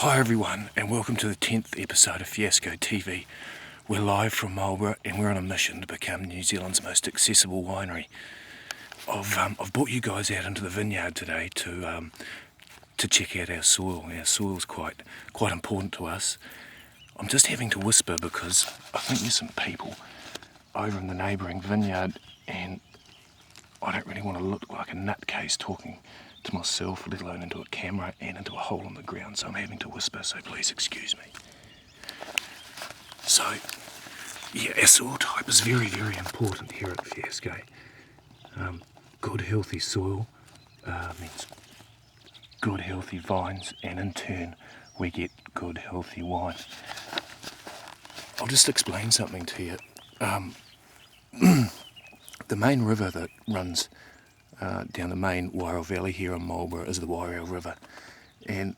Hi everyone, and welcome to the 10th episode of Fiasco TV. We're live from Marlborough and we're on a mission to become New Zealand's most accessible winery. I've brought you guys out into the vineyard today to check out our soil. Our soil's quite important to us. I'm just having to whisper because I think there's some people over in the neighbouring vineyard and I don't really want to look like a nutcase talking to myself, let alone into a camera and into a hole in the ground, so I'm having to whisper, so please excuse me. So, yeah, our soil type is very, very important here at Fiasco. Good, healthy soil means good, healthy vines, and in turn, we get good, healthy wine. I'll just explain something to you. The main river that runs down the main Wairau Valley here in Marlborough is the Wairau River, and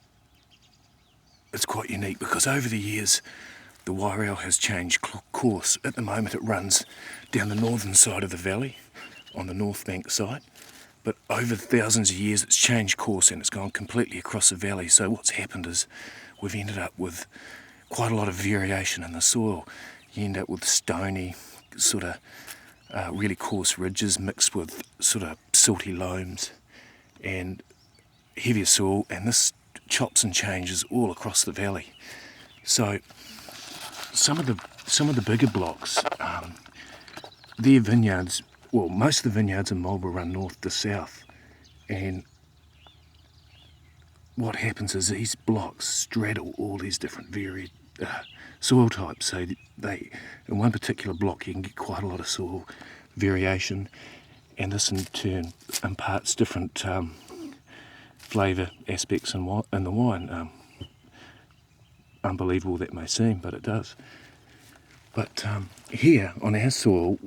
it's quite unique because over the years the Wairau has changed course. At the moment it runs down the northern side of the valley on the north bank side, but over thousands of years it's changed course and it's gone completely across the valley. So what's happened is we've ended up with quite a lot of variation in the soil. You end up with stony sort of really coarse ridges mixed with sort of silty loams and heavier soil, and this chops and changes all across the valley. So some of the bigger blocks, their vineyards, well, most of the vineyards in Marlborough run north to south, and what happens is these blocks straddle all these different varied soil types. So they, in one particular block you can get quite a lot of soil variation, and this in turn imparts different flavour aspects in the wine. Unbelievable that may seem, but it does. But here on our soil,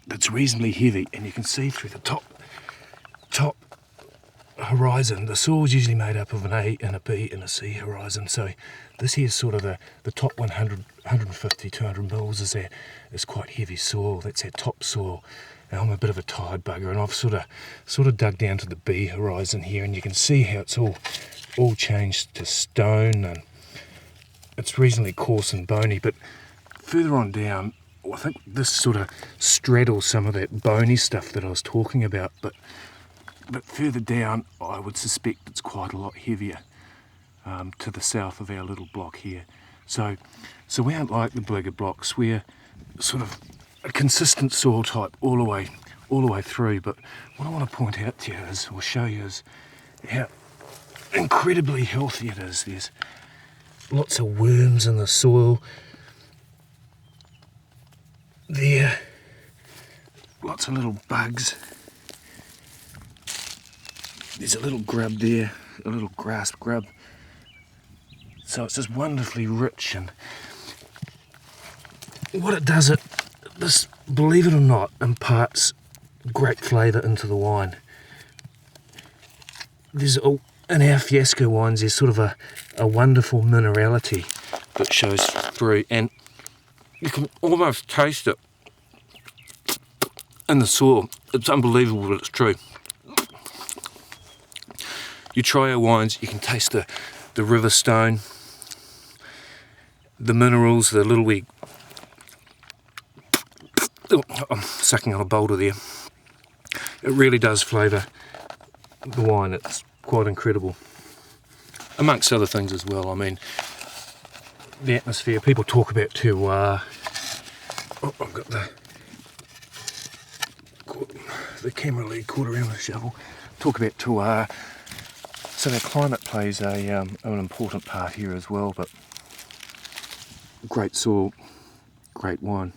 it's reasonably heavy, and you can see through the top horizon. The soil is usually made up of an A and a B and a C horizon, so this here is sort of the top 100, 150, 200 mils is quite heavy soil. That's our top soil. Now I'm a bit of a tired bugger, and I've sort of dug down to the B horizon here, and you can see how it's all changed to stone, and it's reasonably coarse and bony. But further on down, I think this sort of straddles some of that bony stuff that I was talking about, but further down I would suspect it's quite a lot heavier to the south of our little block here. So we aren't like the bigger blocks. We're sort of a consistent soil type all the way through. But what I want to point out to you is, or show you, is how incredibly healthy it is. There's lots of worms in the soil there, lots of little bugs. There's a little grub there, a little grass grub. So it's just wonderfully rich, and what it does, this, believe it or not, imparts great flavour into the wine. In our Fiasco wines, there's sort of a wonderful minerality that shows through, and you can almost taste it in the soil. It's unbelievable, but it's true. You try our wines, you can taste the river stone, the minerals, the little wee... Oh, I'm sucking on a boulder there. It really does flavour the wine. It's quite incredible. Amongst other things as well. I mean, the atmosphere. People talk about terroir. Oh, I've got the camera lead caught around the shovel. Talk about terroir. So the climate plays an important part here as well, but great soil, great wine.